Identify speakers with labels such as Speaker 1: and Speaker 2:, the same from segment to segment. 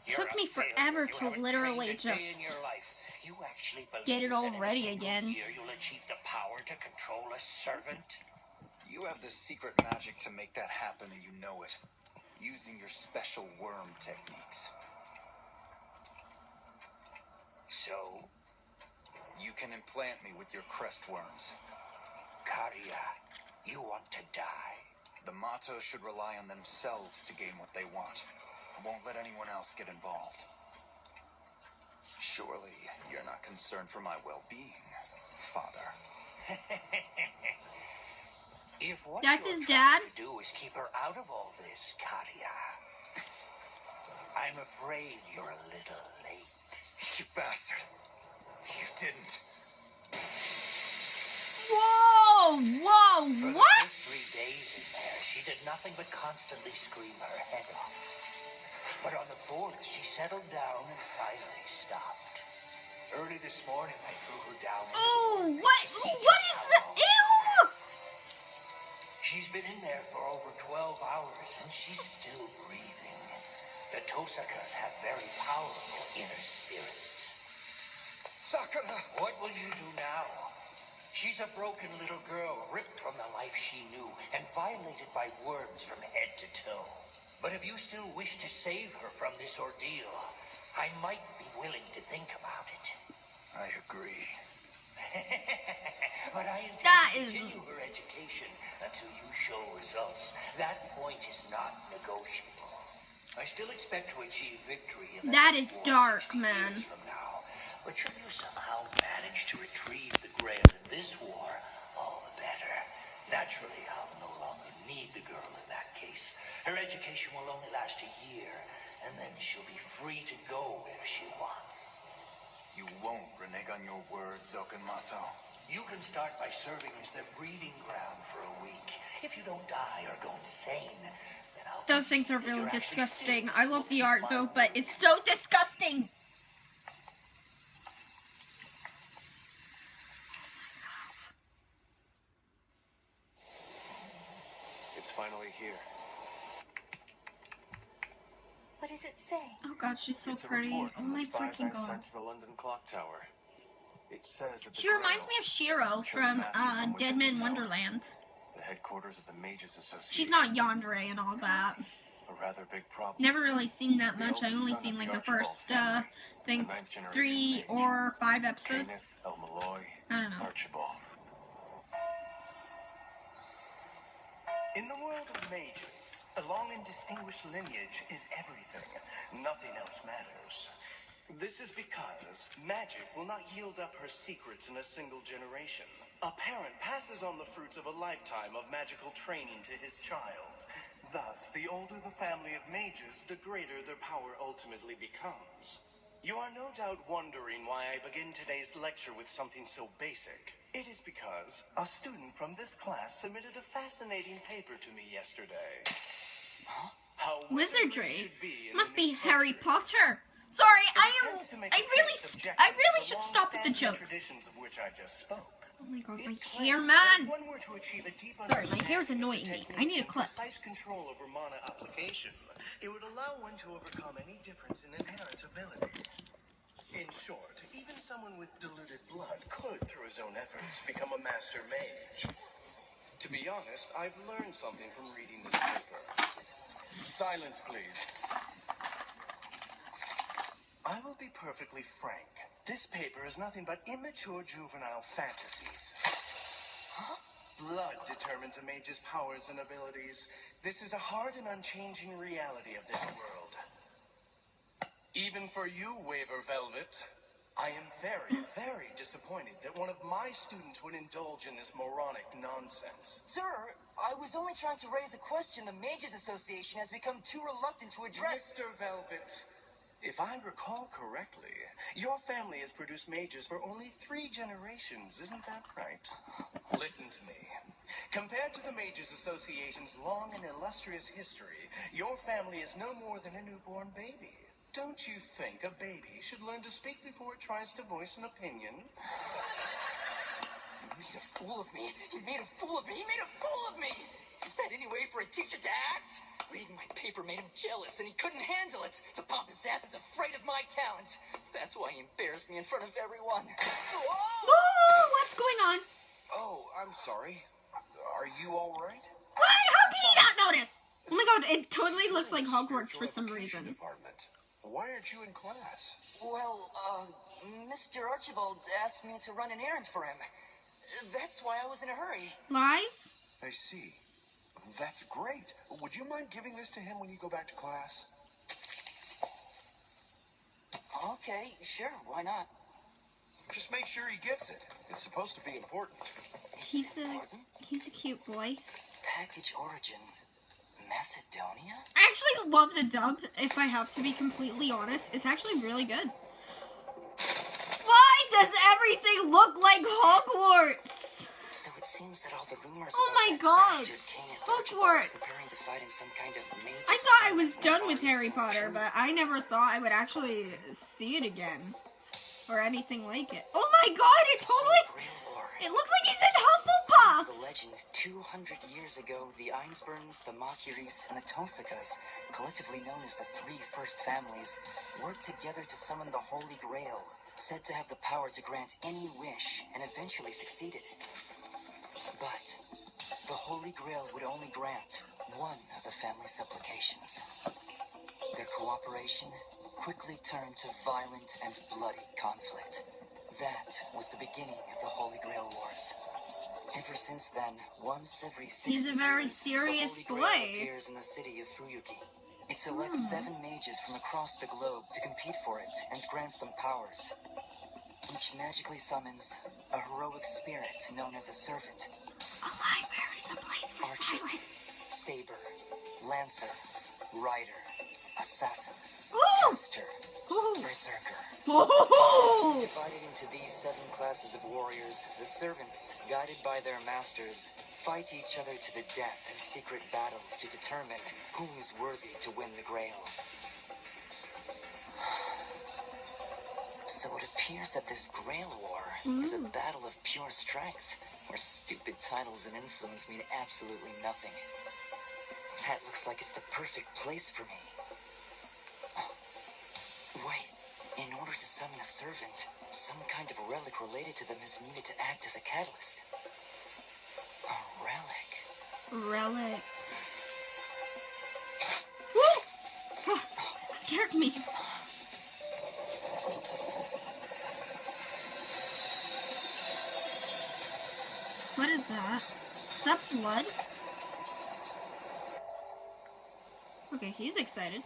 Speaker 1: Took me forever to literally just get it all ready again.
Speaker 2: You'll achieve the power to control a servant.
Speaker 3: You have the secret magic to make that happen, and you know it. Using your special worm techniques.
Speaker 2: So,
Speaker 3: you can implant me with your crest worms.
Speaker 2: Karia, you want to die?
Speaker 3: The Mato should rely on themselves to gain what they want. I won't let anyone else get involved. Surely, you're not concerned for my well-being, Father.
Speaker 2: If what
Speaker 1: That's
Speaker 2: you're
Speaker 1: his
Speaker 2: trying
Speaker 1: dad?
Speaker 2: to do is keep her out of all this, Karia, I'm afraid you're a little late.
Speaker 3: You bastard. You didn't.
Speaker 1: Whoa! Whoa!
Speaker 2: For
Speaker 1: What?
Speaker 2: the first 3 days in there, she did nothing but constantly scream her head off. But on the 4th, she settled down and finally stopped. Early this morning, I threw her down.
Speaker 1: Oh, what? What is the... Ew!
Speaker 2: She's been in there for over 12 hours, and she's still breathing. The Tosakas have very powerful inner spirits.
Speaker 3: Sakura!
Speaker 2: What will you do now? She's a broken little girl, ripped from the life she knew, and violated by worms from head to toe. But if you still wish to save her from this ordeal, I might be willing to think about it.
Speaker 3: I agree.
Speaker 2: But I intend
Speaker 1: That
Speaker 2: to
Speaker 1: is-
Speaker 2: continue her education until you show results. That point is not negotiable. I still expect to achieve victory in the
Speaker 1: That
Speaker 2: next
Speaker 1: is
Speaker 2: war
Speaker 1: dark,
Speaker 2: 60
Speaker 1: man.
Speaker 2: years from now. But should you somehow manage to retrieve the Grail in this war, all the better. Naturally, I'll no longer need the girl in that case. Her education will only last a year, and then she'll be free to go where she wants.
Speaker 3: You won't renege on your words, Okamoto.
Speaker 2: You can start by serving as their breeding ground for a week. If you don't die or go insane, then I'll...
Speaker 1: Those things are
Speaker 2: that
Speaker 1: really
Speaker 2: you're actually
Speaker 1: disgusting.
Speaker 2: serious.
Speaker 1: I love the
Speaker 2: Keep
Speaker 1: art
Speaker 2: my
Speaker 1: though, but
Speaker 2: word.
Speaker 1: it's so disgusting.
Speaker 4: It's finally here.
Speaker 5: What does it say?
Speaker 1: Oh god, she's so
Speaker 4: It's a
Speaker 1: pretty.
Speaker 4: report
Speaker 1: Oh
Speaker 4: from
Speaker 1: my
Speaker 4: the spies
Speaker 1: freaking
Speaker 4: I
Speaker 1: god.
Speaker 4: sent to the London Clock Tower. It says that the
Speaker 1: She reminds me
Speaker 4: Grail,
Speaker 1: of Shiro
Speaker 4: shows a
Speaker 1: from
Speaker 4: master from
Speaker 1: Dead
Speaker 4: within the
Speaker 1: Man
Speaker 4: tower.
Speaker 1: Wonderland.
Speaker 4: the headquarters of the Mages Association.
Speaker 1: She's not Yandere and all that.
Speaker 4: A rather big problem.
Speaker 1: Never really seen that
Speaker 4: The
Speaker 1: much. I
Speaker 4: eldest
Speaker 1: only
Speaker 4: son
Speaker 1: seen
Speaker 4: of
Speaker 1: like
Speaker 4: the
Speaker 1: the first,
Speaker 4: Archibald family,
Speaker 1: think
Speaker 4: the ninth generation
Speaker 1: 3
Speaker 4: mage.
Speaker 1: or 5 episodes.
Speaker 4: Kenneth El Malloy,
Speaker 1: I don't know.
Speaker 4: Archibald.
Speaker 6: In the world of mages, a long and distinguished lineage is everything. Nothing else matters. This is because magic will not yield up her secrets in a single generation. A parent passes on the fruits of a lifetime of magical training to his child. Thus, the older the family of mages, the greater their power ultimately becomes. You are no doubt wondering why I begin today's lecture with something so basic. It is because a student from this class submitted a fascinating paper to me yesterday. How
Speaker 1: Wizardry
Speaker 6: should be in
Speaker 1: must
Speaker 6: the
Speaker 1: be
Speaker 6: new
Speaker 1: Harry
Speaker 6: century.
Speaker 1: Potter. Sorry,
Speaker 6: It attempts to make
Speaker 1: I
Speaker 6: a
Speaker 1: really
Speaker 6: case
Speaker 1: should
Speaker 6: objective to
Speaker 1: stop with the
Speaker 6: long-standing
Speaker 1: jokes.
Speaker 6: traditions of which I just spoke.
Speaker 1: Oh my god,
Speaker 6: It
Speaker 1: my
Speaker 6: claims
Speaker 1: hair,
Speaker 6: that
Speaker 1: man.
Speaker 6: if one were to achieve a deep
Speaker 1: Sorry, my
Speaker 6: understanding
Speaker 1: hair's
Speaker 6: of the
Speaker 1: annoying me. I need a
Speaker 6: techniques and
Speaker 1: clip.
Speaker 6: Precise control over mana application. It would allow one to overcome any difference in inherent ability. In short, even someone with diluted blood could, through his own efforts, become a master mage. To be honest, I've learned something from reading this paper. Silence, please. I will be perfectly frank. This paper is nothing but immature juvenile fantasies. Blood determines a mage's powers and abilities. This is a hard and unchanging reality of this world. Even for you, Waver Velvet, I am very, very disappointed that one of my students would indulge in this moronic nonsense.
Speaker 7: Sir, I was only trying to raise a question the Mages Association has become too reluctant to address.
Speaker 6: Mr. Velvet, if I recall correctly, your family has produced mages for only 3 generations, isn't that right? Listen to me. Compared to the Mages Association's long and illustrious history, your family is no more than a newborn baby. Don't you think a baby should learn to speak before it tries to voice an opinion?
Speaker 7: He made a fool of me. He made a fool of me. He made a fool of me. Is that any way for a teacher to act? Reading my paper made him jealous, and he couldn't handle it. The pompous ass is afraid of my talent. That's why he embarrassed me in front of everyone.
Speaker 1: Whoa! What's going on?
Speaker 8: Oh, I'm sorry. Are you all right?
Speaker 1: Why? How can he not notice? Oh my god, it totally looks like Hogwarts for some reason.
Speaker 8: Department. Why aren't you in class?
Speaker 7: Well, Mr. Archibald asked me to run an errand for him. That's why I was in a hurry.
Speaker 1: Lies?
Speaker 8: I see. That's great. Would you mind giving this to him when you go back to class?
Speaker 7: Okay, sure, why not?
Speaker 8: Just make sure he gets it. It's supposed to be important.
Speaker 1: He's a cute boy.
Speaker 7: Package origin, Macedonia?
Speaker 1: I actually love the dub, if I have to be completely honest. It's actually really good. Why does everything look like Hogwarts?
Speaker 7: So it seems that all the rumors
Speaker 1: Oh
Speaker 7: about
Speaker 1: my
Speaker 7: that
Speaker 1: god!
Speaker 7: bastard King Archibald
Speaker 1: Hogwarts!
Speaker 7: preparing to fight in some kind of mage's
Speaker 1: I thought I
Speaker 7: tournament
Speaker 1: was done with
Speaker 7: are
Speaker 1: Harry
Speaker 7: so
Speaker 1: Potter,
Speaker 7: true.
Speaker 1: but I never thought I would actually see it again. Or anything like it. Oh my god, it totally...
Speaker 7: Grail War.
Speaker 1: It looks like he's in
Speaker 7: To
Speaker 1: Hufflepuff!
Speaker 7: the legend, 200 years ago, the Ainsburns, the Macuries, and the Tosicas, collectively known as the three first families, worked together to summon the Holy Grail, said to have the power to grant any wish, and eventually succeeded. But the Holy Grail would only grant one of the family's supplications. Their cooperation quickly turned to violent and bloody conflict. That was the beginning of the Holy Grail Wars. Ever since then, once every 60
Speaker 1: He's a very
Speaker 7: years,
Speaker 1: serious
Speaker 7: the Holy Grail
Speaker 1: boy.
Speaker 7: appears in the city of Fuyuki. It selects 7 mages from across the globe to compete for it and grants them powers. Each magically summons a heroic spirit known as a servant.
Speaker 1: A library's a place for
Speaker 7: Archer,
Speaker 1: silence.
Speaker 7: saber, lancer, rider, assassin,
Speaker 1: Ooh!
Speaker 7: caster,
Speaker 1: Ooh!
Speaker 7: berserker.
Speaker 1: Ooh!
Speaker 7: Divided into these 7 classes of warriors, the servants, guided by their masters, fight each other to the death in secret battles to determine who is worthy to win the Grail. So it appears that this Grail War is a battle of pure strength, where stupid titles and influence mean absolutely nothing. That looks like it's the perfect place for me. Wait, in order to summon a servant, some kind of relic related to them is needed to act as a catalyst. A relic?
Speaker 1: Relic. Woo! It scared me. What is that? Is that blood? Okay, he's excited.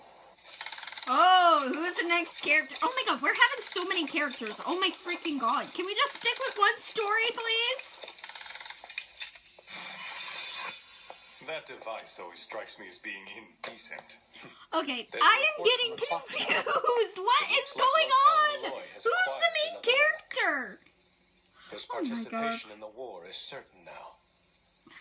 Speaker 1: Oh, who's the next character? Oh my god, we're having so many characters. Oh my freaking god. Can we just stick with one story, please?
Speaker 4: That device always strikes me as being indecent.
Speaker 1: Okay,
Speaker 4: There's
Speaker 1: I
Speaker 4: a
Speaker 1: am
Speaker 4: report
Speaker 1: getting
Speaker 4: from the clock tower.
Speaker 1: confused. What is
Speaker 4: Looks like
Speaker 1: going
Speaker 4: Lord
Speaker 1: on?
Speaker 4: Fauntleroy has
Speaker 1: Who's the
Speaker 4: acquired
Speaker 1: main
Speaker 4: another relic.
Speaker 1: character?
Speaker 4: His
Speaker 1: Oh my
Speaker 4: participation
Speaker 1: God.
Speaker 4: in the war is certain now.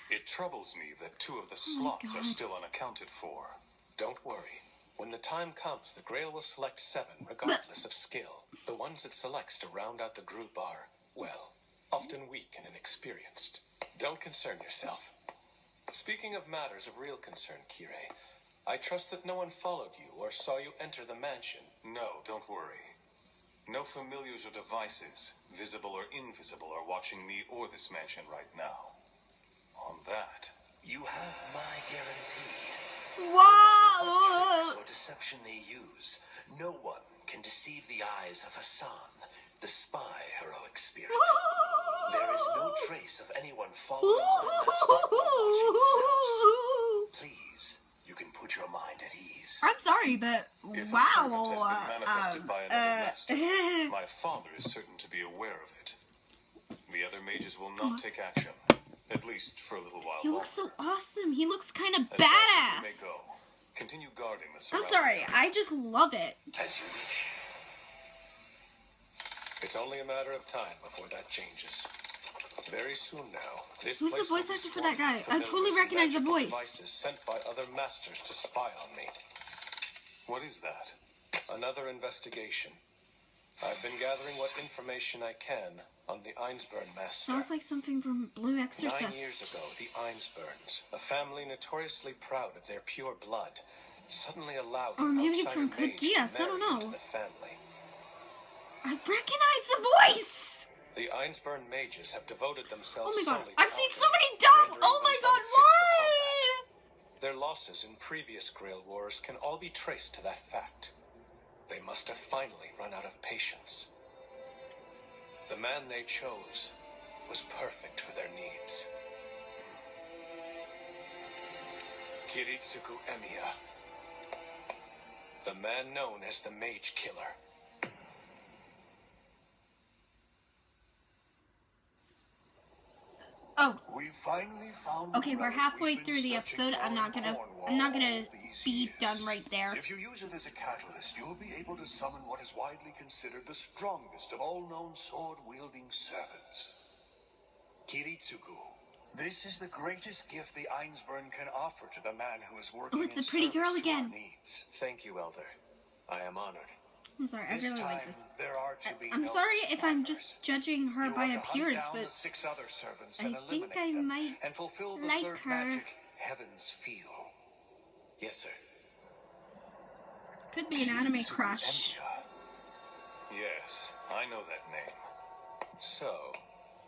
Speaker 4: It troubles me that 2 of the
Speaker 1: Oh my
Speaker 4: slots are
Speaker 1: God.
Speaker 4: still unaccounted for. Don't worry. When the time comes, the Grail will select 7, regardless of skill. The ones it selects to round out the group are, well, often weak and inexperienced. Don't concern yourself. Speaking of matters of real concern, Kirei, I trust that no one followed you or saw you enter the mansion. No, don't worry. No familiars or devices, visible or invisible, are watching me or this mansion right now. On that,
Speaker 2: You have my guarantee.
Speaker 1: Wow!
Speaker 2: Tricks or deception they use, no one can deceive the eyes of Hassan, the spy heroic spirit. There is no trace of anyone following the master or watching this house. Please, you can put your mind at ease.
Speaker 1: I'm sorry, but
Speaker 4: if
Speaker 1: wow.
Speaker 4: a servant has been manifested by another master, my father is certain to be aware of it. The other mages will not take action, at least for a little while
Speaker 1: He looks
Speaker 4: longer.
Speaker 1: so awesome. He looks kind of
Speaker 4: As far as you may
Speaker 1: badass.
Speaker 4: go. Continue guarding the
Speaker 1: I'm
Speaker 4: surrounding
Speaker 1: sorry.
Speaker 4: area.
Speaker 1: I just love it.
Speaker 2: As you wish.
Speaker 4: It's only a matter of time before that changes. Very soon now, this
Speaker 1: Who's the
Speaker 4: place will
Speaker 1: voice
Speaker 4: be
Speaker 1: actor for that
Speaker 4: swarming
Speaker 1: guy? I
Speaker 4: with
Speaker 1: totally
Speaker 4: familiars and
Speaker 1: recognize the
Speaker 4: magical
Speaker 1: voice.
Speaker 4: Devices sent by other masters to spy on me. What is that? Another investigation. I've been gathering what information I can on the Einsburn Master.
Speaker 1: Sounds like something from Blue Exorcist.
Speaker 4: 9 years ago, the Einsburns, a family notoriously proud of their pure blood, suddenly allowed
Speaker 1: Or
Speaker 4: an
Speaker 1: maybe it's
Speaker 4: outsider
Speaker 1: from
Speaker 4: mage
Speaker 1: Code
Speaker 4: to
Speaker 1: Geass, I
Speaker 4: marry
Speaker 1: don't know.
Speaker 4: into the family.
Speaker 1: I recognize the voice!
Speaker 4: The Einsburn mages have devoted themselves
Speaker 1: Oh my god,
Speaker 4: solely to
Speaker 1: I've seen so
Speaker 4: alchemy,
Speaker 1: many dub!
Speaker 4: rendering
Speaker 1: Oh my
Speaker 4: them
Speaker 1: god,
Speaker 4: unfit for
Speaker 1: why?
Speaker 4: combat. Their losses in previous Grail Wars can all be traced to that fact. They must have finally run out of patience. The man they chose was perfect for their needs. Kiritsugu Emiya. The man known as the Mage Killer.
Speaker 1: Oh,
Speaker 8: We finally found
Speaker 1: okay,
Speaker 8: the
Speaker 1: we're
Speaker 8: relic
Speaker 1: halfway
Speaker 8: we've been
Speaker 1: through the
Speaker 8: searching
Speaker 1: episode.
Speaker 8: for
Speaker 1: I'm not
Speaker 8: in
Speaker 1: gonna
Speaker 8: Cornwall all these
Speaker 1: be
Speaker 8: years.
Speaker 1: done right there.
Speaker 8: If you use it as a catalyst, you'll be able to summon what is widely considered the strongest of all known sword-wielding servants. Kiritsugu. This is the greatest gift the Einsburn can offer to the man who is working
Speaker 1: Oh, it's
Speaker 8: in
Speaker 1: a pretty girl
Speaker 8: service to our
Speaker 1: again.
Speaker 8: needs.
Speaker 4: Thank you, Elder. I am honored.
Speaker 1: I'm sorry, I
Speaker 8: This
Speaker 1: really
Speaker 8: time,
Speaker 1: like this.
Speaker 8: there are to be
Speaker 1: I'm
Speaker 8: no
Speaker 1: sorry if I'm
Speaker 8: survivors.
Speaker 1: just judging her
Speaker 8: You
Speaker 1: by
Speaker 8: are to hunt
Speaker 1: appearance,
Speaker 8: down
Speaker 1: but
Speaker 8: the 6 other servants
Speaker 1: I
Speaker 8: and
Speaker 1: think
Speaker 8: eliminate
Speaker 1: I
Speaker 8: them
Speaker 1: might
Speaker 8: and fulfill the
Speaker 1: like
Speaker 8: third
Speaker 1: her.
Speaker 8: magic Heaven's Feel.
Speaker 4: Yes, sir.
Speaker 1: could be an anime
Speaker 8: Kiritsugu
Speaker 1: crush.
Speaker 8: Emiya.
Speaker 3: Yes, I know that name.
Speaker 4: So,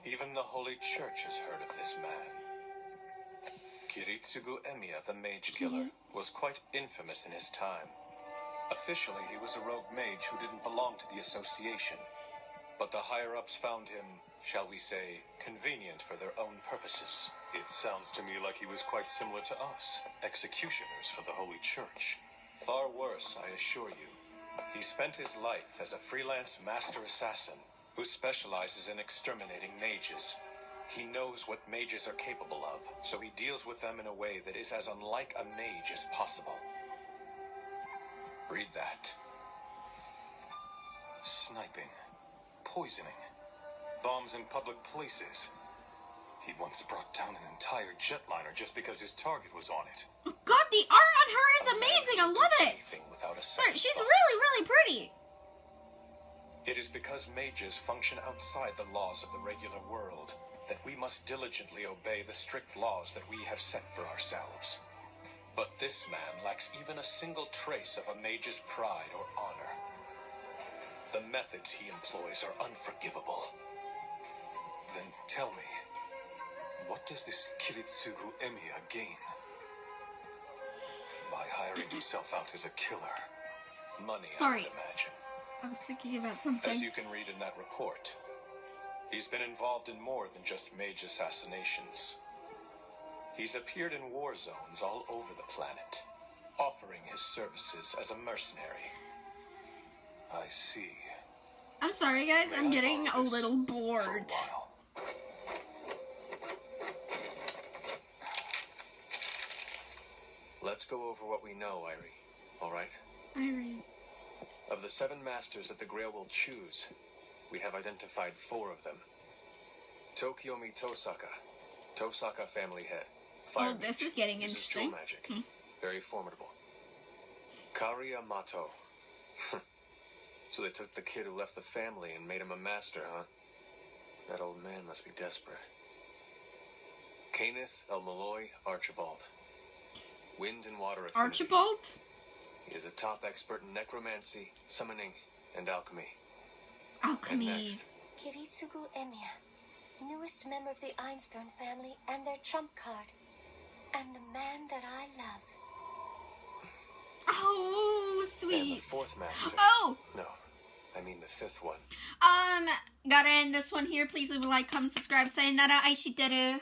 Speaker 4: even the Holy Church has heard of this man. Kiritsugu Emiya, the Mage Killer, was quite infamous in his time. Officially, he was a rogue mage who didn't belong to the association. But the higher-ups found him, shall we say, convenient for their own purposes.
Speaker 3: It sounds to me like he was quite similar to us, executioners for the Holy Church.
Speaker 4: Far worse, I assure you. He spent his life as a freelance master assassin who specializes in exterminating mages. He knows what mages are capable of, so he deals with them in a way that is as unlike a mage as possible. Read that.
Speaker 3: Sniping, poisoning, bombs in public places. He once brought down an entire jetliner just because his target was on it.
Speaker 1: Oh god, the art on her is amazing! I love it!
Speaker 4: Anything without a
Speaker 1: Sorry,
Speaker 4: second
Speaker 1: she's
Speaker 4: thought.
Speaker 1: really, really pretty!
Speaker 4: It is because mages function outside the laws of the regular world that we must diligently obey the strict laws that we have set for ourselves. But this man lacks even a single trace of a mage's pride or honor. The methods he employs are unforgivable.
Speaker 3: Then tell me, what does this Kiritsugu Emiya gain? By hiring himself out as a killer.
Speaker 4: Money,
Speaker 1: Sorry.
Speaker 4: I would imagine.
Speaker 1: I was thinking about
Speaker 4: As
Speaker 1: something.
Speaker 4: you can read in that report, he's been involved in more than just mage assassinations. He's appeared in war zones all over the planet, offering his services as a mercenary.
Speaker 3: I see.
Speaker 1: I'm sorry, guys, I'm getting a little
Speaker 3: For a
Speaker 1: bored.
Speaker 3: while.
Speaker 9: Let's go over what we know, Irie. All right?
Speaker 1: Irene.
Speaker 9: Of the 7 masters that the Grail will choose, we have identified 4 of them. Tokiomi Tosaka, Tosaka family head. Fire
Speaker 1: this
Speaker 9: mage,
Speaker 1: is getting
Speaker 9: uses
Speaker 1: interesting.
Speaker 9: Jewel magic. Very formidable. Kari Amato. So they took the kid who left the family and made him a master, huh? That old man must be desperate. Kenneth El Malloy Archibald. Wind and water affinity.
Speaker 1: Archibald?
Speaker 9: He is a top expert in necromancy, summoning, and alchemy.
Speaker 1: Alchemy.
Speaker 9: And next,
Speaker 5: Kiritsugu Emiya, newest member of the Einsburn family and their trump card. And the man that I love.
Speaker 1: Oh,
Speaker 9: and
Speaker 1: sweet.
Speaker 9: the 4th master.
Speaker 1: Oh!
Speaker 9: No, I mean the 5th one.
Speaker 1: Gotta end this one here. Please leave a like, comment, subscribe. Sayonara, aishiteru.